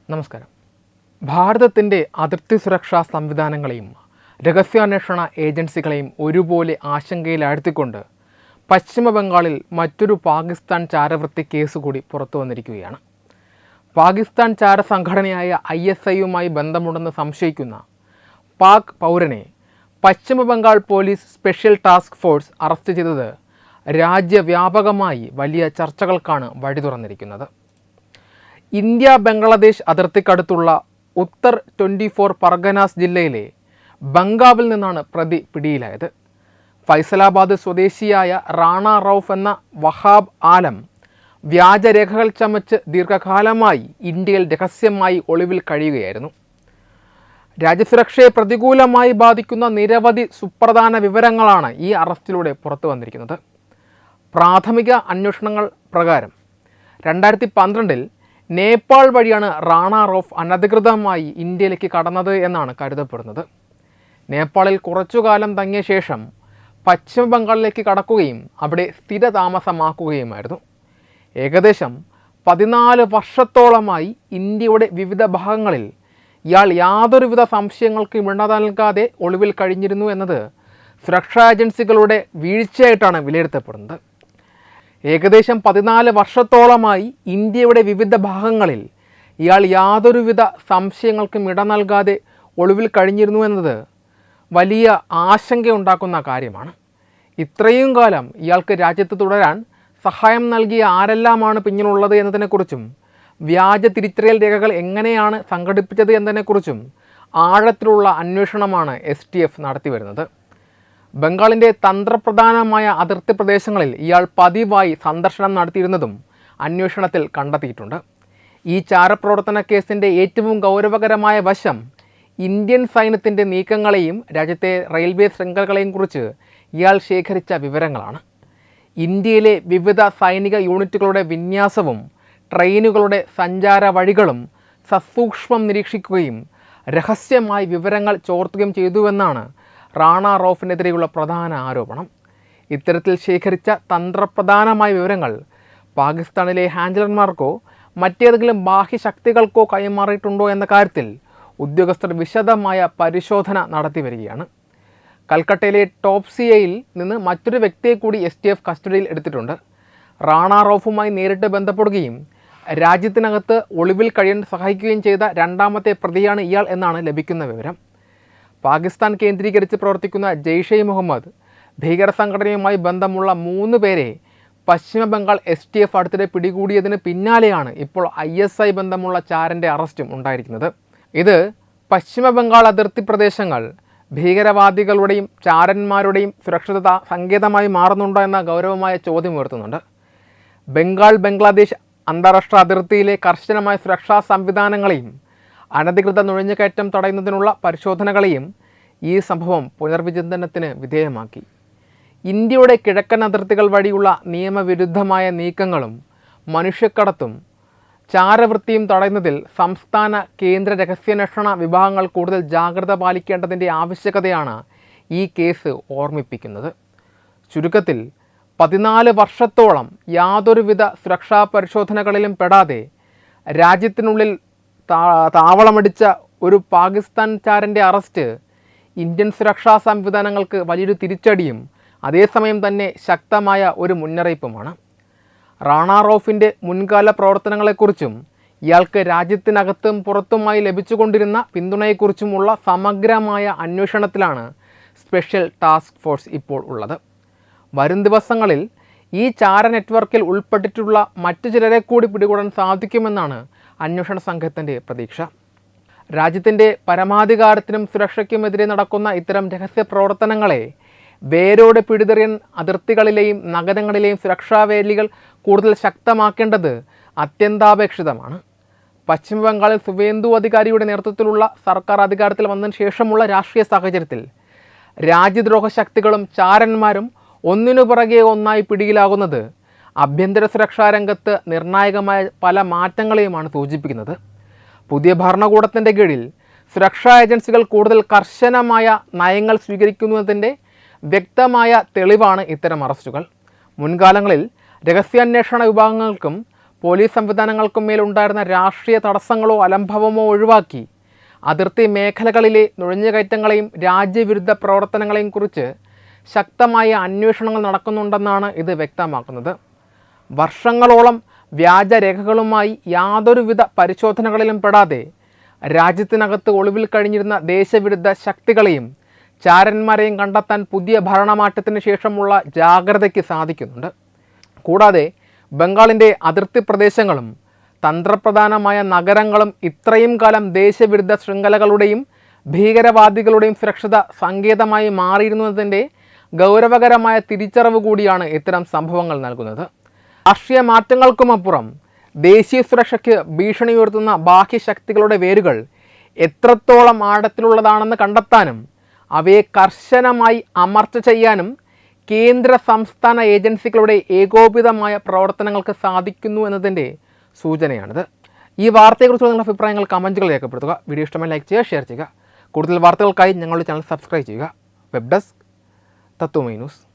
നമസ്കാരം. ഭാരതത്തിൻ്റെ അതിർത്തി സുരക്ഷാ സംവിധാനങ്ങളെയും രഹസ്യാന്വേഷണ ഏജൻസികളെയും ഒരുപോലെ ആശങ്കയിലാഴ്ത്തിക്കൊണ്ട് പശ്ചിമ ബംഗാളിൽ മറ്റൊരു പാകിസ്ഥാൻ ചാരവൃത്തി കേസ് കൂടി പുറത്തു വന്നിരിക്കുകയാണ്. പാകിസ്ഥാൻ ചാര സംഘടനയായ ISIയുമായി ബന്ധമുണ്ടെന്ന് സംശയിക്കുന്ന പാക് പൗരനെ പശ്ചിമ Bengal police special task force arrest ചെയ്തത് രാജ്യവ്യാപകമായി വലിയ ചർച്ചകൾക്കാണ് വഴി തുറന്നിരിക്കുന്നത്. ഇന്ത്യ ബംഗ്ലാദേശ് അതിർത്തിക്കടുത്തുള്ള ഉത്തർ 24 പർഗനാസ് ജില്ലയിലെ ബംഗാവിൽ നിന്നാണ് പ്രതി പിടിയിലായത്. ഫൈസലാബാദ് സ്വദേശിയായ റാണ റൌഫ് എന്ന വഹാബ് ആലം വ്യാജരേഖകൾ ചമച്ച് ദീർഘകാലമായി ഇന്ത്യയിൽ രഹസ്യമായി ഒളിവിൽ കഴിയുകയായിരുന്നു. രാജ്യസുരക്ഷയെ പ്രതികൂലമായി ബാധിക്കുന്ന നിരവധി സുപ്രധാന വിവരങ്ങളാണ് ഈ അറസ്റ്റിലൂടെ പുറത്തു വന്നിരിക്കുന്നത്. പ്രാഥമിക അന്വേഷണങ്ങൾ പ്രകാരം 2012 നേപ്പാൾ വഴിയാണ് റാണ റൌഫ് അനധികൃതമായി ഇന്ത്യയിലേക്ക് കടന്നത് എന്നാണ് കരുതപ്പെടുന്നത്. നേപ്പാളിൽ കുറച്ചുകാലം തങ്ങിയ ശേഷം പശ്ചിമ ബംഗാളിലേക്ക് കടക്കുകയും അവിടെ സ്ഥിരതാമസമാക്കുകയുമായിരുന്നു. ഏകദേശം 14 വർഷത്തോളമായി ഇന്ത്യയുടെ വിവിധ ഭാഗങ്ങളിൽ ഇയാൾ യാതൊരുവിധ സംശയങ്ങൾക്കും ഇട നൽകാതെ ഒളിവിൽ കഴിഞ്ഞിരുന്നു എന്നത് സുരക്ഷാ ഏജൻസികളുടെ വീഴ്ചയായിട്ടാണ് വിലയിരുത്തപ്പെടുന്നത്. ഏകദേശം 14 വർഷത്തോളമായി ഇന്ത്യയുടെ വിവിധ ഭാഗങ്ങളിൽ ഇയാൾ യാതൊരുവിധ സംശയങ്ങൾക്കും ഇട നൽകാതെ ഒളിവിൽ കഴിഞ്ഞിരുന്നു എന്നത് വലിയ ആശങ്കയുണ്ടാക്കുന്ന കാര്യമാണ്. ഇത്രയും കാലം ഇയാൾക്ക് രാജ്യത്ത് തുടരാൻ സഹായം നൽകിയ ആരെല്ലാമാണ് പിന്നിലുള്ളത് എന്നതിനെക്കുറിച്ചും വ്യാജ തിരിച്ചറിയൽ രേഖകൾ എങ്ങനെയാണ് സംഘടിപ്പിച്ചത് എന്നതിനെക്കുറിച്ചും ആഴത്തിലുള്ള അന്വേഷണമാണ് STF നടത്തി വരുന്നത്. ബംഗാളിൻ്റെ തന്ത്രപ്രധാനമായ അതിർത്തി പ്രദേശങ്ങളിൽ ഇയാൾ പതിവായി സന്ദർശനം നടത്തിയിരുന്നതും അന്വേഷണത്തിൽ കണ്ടെത്തിയിട്ടുണ്ട്. ഈ ചാരപ്രവർത്തന കേസിൻ്റെ ഏറ്റവും ഗൗരവകരമായ വശം ഇന്ത്യൻ സൈന്യത്തിൻ്റെ നീക്കങ്ങളെയും രാജ്യത്തെ റെയിൽവേ ശൃംഖലകളെയും കുറിച്ച് ഇയാൾ ശേഖരിച്ച വിവരങ്ങളാണ്. ഇന്ത്യയിലെ വിവിധ സൈനിക യൂണിറ്റുകളുടെ വിന്യാസവും ട്രെയിനുകളുടെ സഞ്ചാര വഴികളും സസൂക്ഷ്മം നിരീക്ഷിക്കുകയും രഹസ്യമായി വിവരങ്ങൾ ചോർത്തുകയും ചെയ്തുവെന്നാണ് റാണ റൌഫിനെതിരെയുള്ള പ്രധാന ആരോപണം. ഇത്തരത്തിൽ ശേഖരിച്ച തന്ത്രപ്രധാനമായ വിവരങ്ങൾ പാകിസ്ഥാനിലെ ഹാൻഡിലർമാർക്കോ മറ്റേതെങ്കിലും ബാഹ്യശക്തികൾക്കോ കൈമാറിയിട്ടുണ്ടോ എന്ന കാര്യത്തിൽ ഉദ്യോഗസ്ഥർ വിശദമായ പരിശോധന നടത്തി വരികയാണ്. കൽക്കട്ടയിലെ ടോപ്സിയയിൽ നിന്ന് മറ്റൊരു വ്യക്തിയെ കൂടി STF കസ്റ്റഡിയിൽ എടുത്തിട്ടുണ്ട്. റാണ റൌഫുമായി നേരിട്ട് ബന്ധപ്പെടുകയും രാജ്യത്തിനകത്ത് ഒളിവിൽ കഴിയാൻ സഹായിക്കുകയും ചെയ്ത രണ്ടാമത്തെ പ്രതിയാണ് ഇയാൾ എന്നാണ് ലഭിക്കുന്ന വിവരം. പാകിസ്ഥാൻ കേന്ദ്രീകരിച്ച് പ്രവർത്തിക്കുന്ന ജെയ്ഷെ മുഹമ്മദ് ഭീകര സംഘടനയുമായി ബന്ധമുള്ള 3 പേരെ പശ്ചിമ ബംഗാൾ STF അടുത്തിടെ പിടികൂടിയതിന് പിന്നാലെയാണ് ഇപ്പോൾ ISI ബന്ധമുള്ള ചാരൻ്റെ അറസ്റ്റും ഉണ്ടായിരിക്കുന്നത്. ഇത് പശ്ചിമ ബംഗാൾ അതിർത്തി പ്രദേശങ്ങൾ ഭീകരവാദികളുടെയും ചാരന്മാരുടെയും സുരക്ഷിത സങ്കേതമായി മാറുന്നുണ്ടോ എന്ന ഗൗരവമായ ചോദ്യം ഉയർത്തുന്നുണ്ട്. ബംഗ്ലാദേശ് അന്താരാഷ്ട്ര അതിർത്തിയിലെ കർശനമായ സുരക്ഷാ സംവിധാനങ്ങളെയും അനധികൃത നുഴഞ്ഞുകയറ്റം തടയുന്നതിനുള്ള പരിശോധനകളെയും ഈ സംഭവം പുനർവിചിന്തനത്തിന് വിധേയമാക്കി. ഇന്ത്യയുടെ കിഴക്കൻ അതിർത്തികൾ വഴിയുള്ള നിയമവിരുദ്ധമായ നീക്കങ്ങളും മനുഷ്യക്കടത്തും ചാരവൃത്തിയും തടയുന്നതിൽ സംസ്ഥാന കേന്ദ്ര രഹസ്യാന്വേഷണ വിഭാഗങ്ങൾ കൂടുതൽ ജാഗ്രത പാലിക്കേണ്ടതിൻ്റെ ആവശ്യകതയാണ് ഈ കേസ് ഓർമ്മിപ്പിക്കുന്നത്. ചുരുക്കത്തിൽ 14 വർഷത്തോളം യാതൊരുവിധ സുരക്ഷാ പരിശോധനകളിലും പെടാതെ രാജ്യത്തിനുള്ളിൽ താവളമടിച്ച ഒരു പാകിസ്ഥാൻ ചാരൻ്റെ അറസ്റ്റ് ഇന്ത്യൻ സുരക്ഷാ സംവിധാനങ്ങൾക്ക് വലിയൊരു തിരിച്ചടിയും അതേസമയം തന്നെ ശക്തമായ ഒരു മുന്നറിയിപ്പുമാണ്. റാണ റൌഫിൻ്റെ മുൻകാല പ്രവർത്തനങ്ങളെക്കുറിച്ചും ഇയാൾക്ക് രാജ്യത്തിനകത്തും പുറത്തുമായി ലഭിച്ചുകൊണ്ടിരുന്ന പിന്തുണയെക്കുറിച്ചുമുള്ള സമഗ്രമായ അന്വേഷണത്തിലാണ് സ്പെഷ്യൽ ടാസ്ക് ഫോഴ്സ് ഇപ്പോൾ ഉള്ളത്. വരും ദിവസങ്ങളിൽ ഈ ചാര നെറ്റ്വർക്കിൽ ഉൾപ്പെട്ടിട്ടുള്ള മറ്റു ചിലരെ കൂടി പിടികൂടാൻ സാധിക്കുമെന്നാണ് അന്വേഷണ സംഘത്തിൻ്റെ പ്രതീക്ഷ. രാജ്യത്തിൻ്റെ പരമാധികാരത്തിനും സുരക്ഷയ്ക്കുമെതിരെ നടക്കുന്ന ഇത്തരം രഹസ്യ പ്രവർത്തനങ്ങളെ വേരോടെ പിടിതെറിയാൻ അതിർത്തികളിലെയും നഗരങ്ങളിലെയും സുരക്ഷാ വേലികൾ കൂടുതൽ ശക്തമാക്കേണ്ടത് അത്യന്താപേക്ഷിതമാണ്. പശ്ചിമ ബംഗാളിൽ സുവേന്ദു അധികാരിയുടെ നേതൃത്വത്തിലുള്ള സർക്കാർ അധികാരത്തിൽ വന്നതിന് ശേഷമുള്ള രാഷ്ട്രീയ സാഹചര്യത്തിൽ രാജ്യദ്രോഹ ശക്തികളും ചാരന്മാരും ഒന്നിനു പുറകെ ഒന്നായി പിടിയിലാകുന്നത് ആഭ്യന്തര സുരക്ഷാ രംഗത്ത് നിർണായകമായ പല മാറ്റങ്ങളെയുമാണ് സൂചിപ്പിക്കുന്നത്. പുതിയ ഭരണകൂടത്തിൻ്റെ കീഴിൽ സുരക്ഷാ ഏജൻസികൾ കൂടുതൽ കർശനമായ നയങ്ങൾ സ്വീകരിക്കുന്നതിൻ്റെ വ്യക്തമായ തെളിവാണ് ഇത്തരം അറസ്റ്റുകൾ. മുൻകാലങ്ങളിൽ രഹസ്യാന്വേഷണ വിഭാഗങ്ങൾക്കും പോലീസ് സംവിധാനങ്ങൾക്കും മേലുണ്ടായിരുന്ന രാഷ്ട്രീയ തടസ്സങ്ങളോ അലംഭവമോ ഒഴിവാക്കി അതിർത്തി മേഖലകളിലെ നുഴഞ്ഞുകയറ്റങ്ങളെയും രാജ്യവിരുദ്ധ പ്രവർത്തനങ്ങളെയും കുറിച്ച് ശക്തമായ അന്വേഷണങ്ങൾ നടക്കുന്നുണ്ടെന്നാണ് ഇത് വ്യക്തമാക്കുന്നത്. വർഷങ്ങളോളം വ്യാജരേഖകളുമായി യാതൊരുവിധ പരിശോധനകളിലും പെടാതെ രാജ്യത്തിനകത്ത് ഒളിവിൽ കഴിഞ്ഞിരുന്ന ദേശവിരുദ്ധ ശക്തികളെയും ചാരന്മാരെയും കണ്ടെത്താൻ പുതിയ ഭരണമാറ്റത്തിന് ശേഷമുള്ള ജാഗ്രതയ്ക്ക് സാധിക്കുന്നുണ്ട്. കൂടാതെ ബംഗാളിൻ്റെ അതിർത്തി പ്രദേശങ്ങളും തന്ത്രപ്രധാനമായ നഗരങ്ങളും ഇത്രയും കാലം ദേശവിരുദ്ധ ശൃംഖലകളുടെയും ഭീകരവാദികളുടെയും സുരക്ഷിത സങ്കേതമായി മാറിയിരുന്നതിൻ്റെ ഗൗരവകരമായ തിരിച്ചറിവ് കൂടിയാണ് ഇത്തരം സംഭവങ്ങൾ നൽകുന്നത്. രാഷ്ട്രീയ മാറ്റങ്ങൾക്കുമപ്പുറം ദേശീയ സുരക്ഷയ്ക്ക് ഭീഷണി ഉയർത്തുന്ന ബാഹ്യശക്തികളുടെ വേരുകൾ എത്രത്തോളം ആഴത്തിലുള്ളതാണെന്ന് കണ്ടെത്താനും അവയെ കർശനമായി അമർച്ച ചെയ്യാനും കേന്ദ്ര സംസ്ഥാന ഏജൻസികളുടെ ഏകോപിതമായ പ്രവർത്തനങ്ങൾക്ക് സാധിക്കുന്നു എന്നതിൻ്റെ സൂചനയാണിത്. ഈ വാർത്തയെക്കുറിച്ചുള്ള നിങ്ങളുടെ അഭിപ്രായങ്ങൾ കമൻറ്റുകൾ രേഖപ്പെടുത്തുക. വീഡിയോ ഇഷ്ടമായി ലൈക്ക് ചെയ്യുക, ഷെയർ ചെയ്യുക. കൂടുതൽ വാർത്തകൾക്കായി ഞങ്ങളുടെ ചാനൽ സബ്സ്ക്രൈബ് ചെയ്യുക. വെബ് ഡെസ്ക് തത്വമൈ ന്യൂസ്.